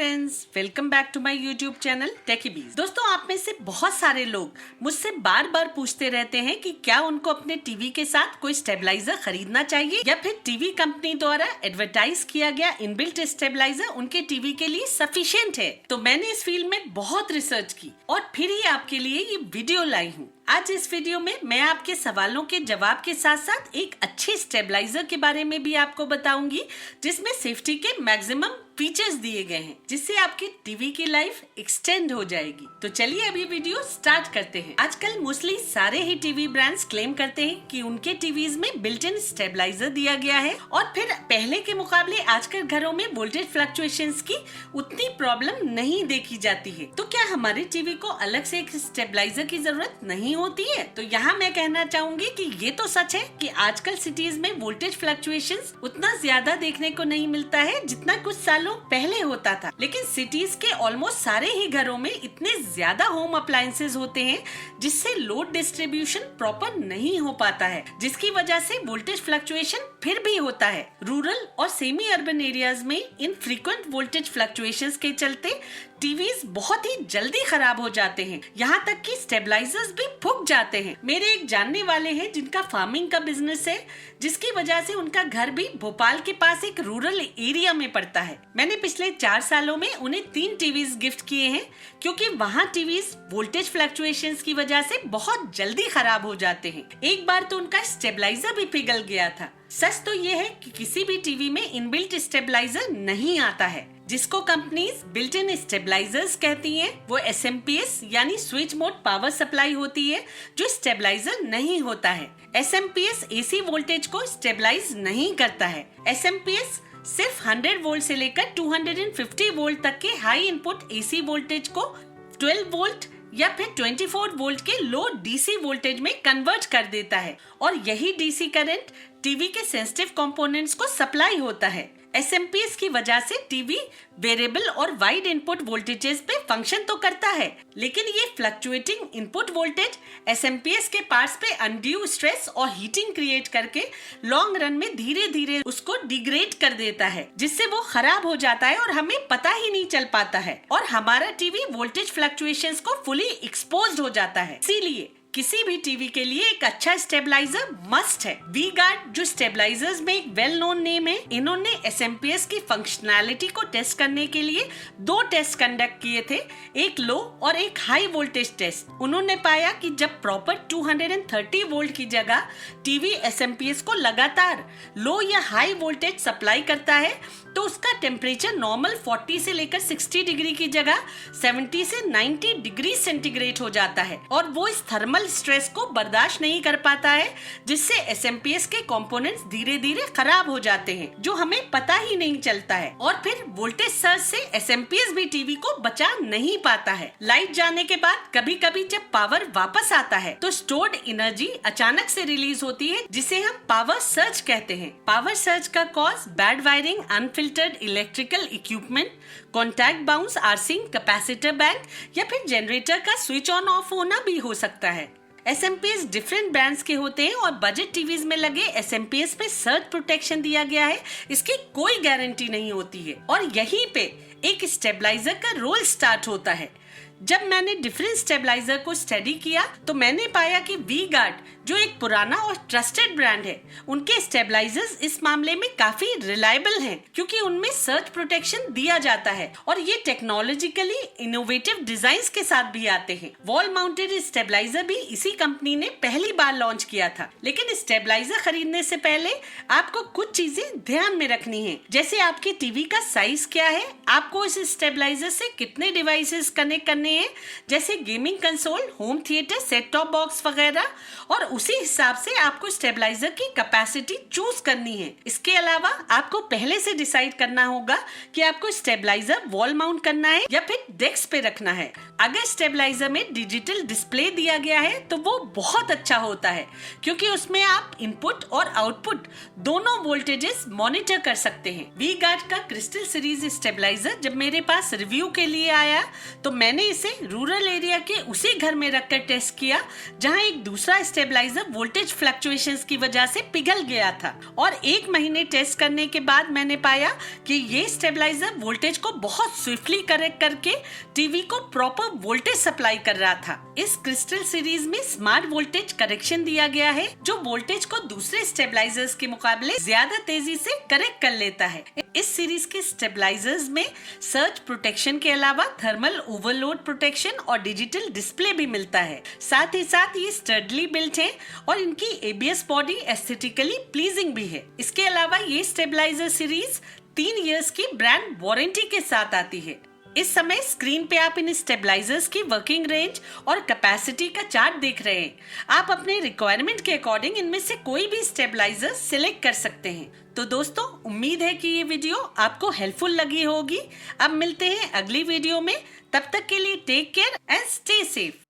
Friends, welcome back to my YouTube channel Techybees. दोस्तों, आप में से बहुत सारे लोग मुझसे बार बार पूछते रहते हैं कि क्या उनको अपने टीवी के साथ कोई स्टेबलाइजर खरीदना चाहिए या फिर टीवी कंपनी द्वारा एडवर्टाइज किया गया इनबिल्ट स्टेबलाइजर उनके टीवी के लिए सफिशिएंट है। तो मैंने इस फील्ड में बहुत रिसर्च की और फिर ही आपके लिए ये वीडियो लाई हूँ। आज इस वीडियो में मैं आपके सवालों के जवाब के साथ साथ एक अच्छे स्टेबलाइजर के बारे में भी आपको बताऊंगी, जिसमें सेफ्टी के मैक्सिमम फीचर्स दिए गए हैं, जिससे आपकी टीवी की लाइफ एक्सटेंड हो जाएगी। तो चलिए अभी वीडियो स्टार्ट करते हैं। आजकल मोस्टली सारे ही टीवी ब्रांड्स क्लेम करते हैं कि उनके टीवीज में बिल्ट इन स्टेबलाइजर दिया गया है और फिर पहले के मुकाबले आजकल घरों में वोल्टेज फ्लक्चुएशंस की उतनी प्रॉब्लम नहीं देखी जाती है। तो क्या हमारे टीवी को अलग से एक स्टेबलाइजर की जरूरत नहीं होती है? तो यहाँ मैं कहना चाहूंगी कि ये तो सच है कि आजकल सिटीज में वोल्टेज फ्लक्चुएशंस उतना ज्यादा देखने को नहीं मिलता है जितना कुछ सालों पहले होता था। लेकिन सिटीज के ऑलमोस्ट सारे ही घरों में इतने ज्यादा होम अप्लायंसेस होते हैं जिससे लोड डिस्ट्रीब्यूशन प्रॉपर नहीं हो पाता है, जिसकी वजह से वोल्टेज फ्लक्चुएशन फिर भी होता है। रूरल और सेमी अर्बन एरियाज में इन फ्रीक्वेंट वोल्टेज फ्लक्चुएशंस के चलते टीवीज बहुत ही जल्दी खराब हो जाते हैं, यहाँ तक कि स्टेबलाइजर्स भी फूक जाते हैं। मेरे एक जानने वाले हैं जिनका फार्मिंग का बिजनेस है, जिसकी वजह से उनका घर भी भोपाल के पास एक रूरल एरिया में पड़ता है। मैंने पिछले 4 सालों में उन्हें 3 टीवीज गिफ्ट किए हैं, क्योंकि वहाँ टीवीज वोल्टेज फ्लक्चुएशंस की वजह से बहुत जल्दी खराब हो जाते हैं। एक बार तो उनका स्टेबलाइजर भी पिघल गया था। सच तो ये है कि किसी भी टीवी में इनबिल्ट स्टेबलाइजर नहीं आता है। जिसको कंपनीज बिल्ट इन स्टेबलाइजर्स कहती हैं, वो एसएमपीएस यानी स्विच मोड पावर सप्लाई होती है, जो स्टेबलाइजर नहीं होता है। एसएमपीएस एसी वोल्टेज को स्टेबलाइज नहीं करता है। एसएमपीएस सिर्फ 100 वोल्ट से लेकर 250 वोल्ट तक के हाई इनपुट एसी वोल्टेज को 12 वोल्ट या फिर 24 वोल्ट के लो डीसी वोल्टेज में कन्वर्ट कर देता है, और यही डीसी करंट टीवी के सेंसिटिव कंपोनेंट्स को सप्लाई होता है। एसएमपीएस की वजह से टीवी वेरिएबल और वाइड इनपुट वोल्टेजेस पे फंक्शन तो करता है, लेकिन ये फ्लक्चुएटिंग इनपुट वोल्टेज एसएमपीएस के पार्ट्स पे अनड्यू स्ट्रेस और हीटिंग क्रिएट करके लॉन्ग रन में धीरे धीरे उसको डिग्रेड कर देता है, जिससे वो खराब हो जाता है और हमें पता ही नहीं चल पाता है, और हमारा टीवी वोल्टेज फ्लक्चुएशंस को फुली एक्सपोज्ड हो जाता है। इसीलिए किसी भी टीवी के लिए एक अच्छा स्टेबलाइजर मस्ट है। वी गार्ड जो स्टेबलाइजर्स में एक वेल नोन नेम है, इन्होंने एसएमपीएस की फंक्शनैलिटी को टेस्ट करने के लिए 2 टेस्ट कंडक्ट किए थे, एक लो और एक हाई वोल्टेज टेस्ट। उन्होंने पाया कि जब प्रॉपर 230 वोल्ट की जगह टीवी एसएमपीएस को लगातार लो या हाई वोल्टेज सप्लाई करता है, तो उसका टेम्परेचर नॉर्मल 40 से लेकर 60 डिग्री की जगह 70 से 90 डिग्री सेंटीग्रेड हो जाता है, और वो इस थर्मल स्ट्रेस को बर्दाश्त नहीं कर पाता है, जिससे एसएमपीएस के कंपोनेंट्स धीरे धीरे खराब हो जाते हैं, जो हमें पता ही नहीं चलता है, और फिर वोल्टेज सर्ज से एसएमपीएस भी टीवी को बचा नहीं पाता है। लाइट जाने के बाद कभी कभी जब पावर वापस आता है तो स्टोर्ड एनर्जी अचानक से रिलीज होती है, जिसे हम पावर सर्ज कहते हैं। पावर सर्ज का cause bad wiring, unfiltered electrical equipment, contact bounce, arcing, capacitor bank या फिर जनरेटर का स्विच ऑन ऑफ होना भी हो सकता है। एसएमपीएस डिफरेंट ब्रांड्स के होते हैं, और बजट टीवीज में लगे एसएमपीएस में सर्ज प्रोटेक्शन दिया गया है, इसकी कोई गारंटी नहीं होती है, और यहीं पे एक स्टेबलाइजर का रोल स्टार्ट होता है। जब मैंने डिफरेंट स्टेबलाइजर को स्टडी किया तो मैंने पाया कि वी गार्ड जो एक पुराना और ट्रस्टेड ब्रांड है, उनके स्टेबलाइजर्स इस मामले में काफी रिलायबल हैं, क्योंकि उनमें सर्ज प्रोटेक्शन दिया जाता है, और ये टेक्नोलॉजिकली इनोवेटिव डिजाइन्स के साथ भी आते हैं। वॉल माउंटेड स्टेबलाइजर भी इसी कंपनी ने पहली बार लॉन्च किया था। लेकिन स्टेबलाइजर खरीदने से पहले आपको कुछ चीजें ध्यान में रखनी है, जैसे आपकी टीवी का साइज क्या है, आपको इस स्टेबलाइजर से कितने डिवाइसेस कनेक्ट करने हैं, जैसे gaming console, home theatre, set top box वगैरह, और उसी हिसाब से आपको स्टेबलाइजर की कैपेसिटी चूज करनी है। इसके अलावा आपको पहले से डिसाइड करना होगा कि आपको स्टेबलाइजर वॉल माउंट करना है या फिर डेस्क पे रखना है। अगर स्टेबलाइजर में डिजिटल डिस्प्ले दिया गया है तो वो बहुत अच्छा होता है, क्योंकि उसमें आप इनपुट और आउटपुट दोनों वोल्टेजेस मॉनिटर कर सकते हैं। वी गार्ड का क्रिस्टल सीरीज स्टेबलाइजर जब मेरे पास रिव्यू के लिए आया तो मैंने इसे रूरल एरिया के उसी घर में रखकर टेस्ट किया जहां एक दूसरा स्टेबलाइजर वोल्टेज फ्लक्चुएशंस की वजह से पिघल गया था और 1 महीने टेस्ट करने के बाद मैंने पाया कि ये स्टेबलाइजर वोल्टेज को बहुत स्विफ्टली करेक्ट करके टीवी को प्रॉपर वोल्टेज सप्लाई कर रहा था। इस क्रिस्टल सीरीज में स्मार्ट वोल्टेज करेक्शन दिया गया है जो वोल्टेज को दूसरे स्टेबलाइजर्स के मुकाबले ज्यादा तेजी से करेक्ट कर लेता है। इस सीरीज के स्टेबलाइजर्स में सर्ज प्रोटेक्शन के अलावा थर्मल ओवरलोड प्रोटेक्शन और डिजिटल डिस्प्ले भी मिलता है। साथ ही साथ ये स्टडली बिल्ट है और इनकी ABS बॉडी एस्थेटिकली प्लीजिंग भी है। इसके अलावा ये स्टेबलाइजर सीरीज 3 इयर्स की ब्रांड वारंटी के साथ आती है। इस समय स्क्रीन पे आप इन स्टेबलाइजर्स की वर्किंग रेंज और कैपेसिटी का चार्ट देख रहे हैं। आप अपने रिक्वायरमेंट के अकॉर्डिंग इनमें से कोई भी स्टेबलाइजर सिलेक्ट कर सकते हैं। तो दोस्तों, उम्मीद है कि ये वीडियो आपको हेल्पफुल लगी होगी। अब मिलते हैं अगली वीडियो में, तब तक के लिए take care and stay safe.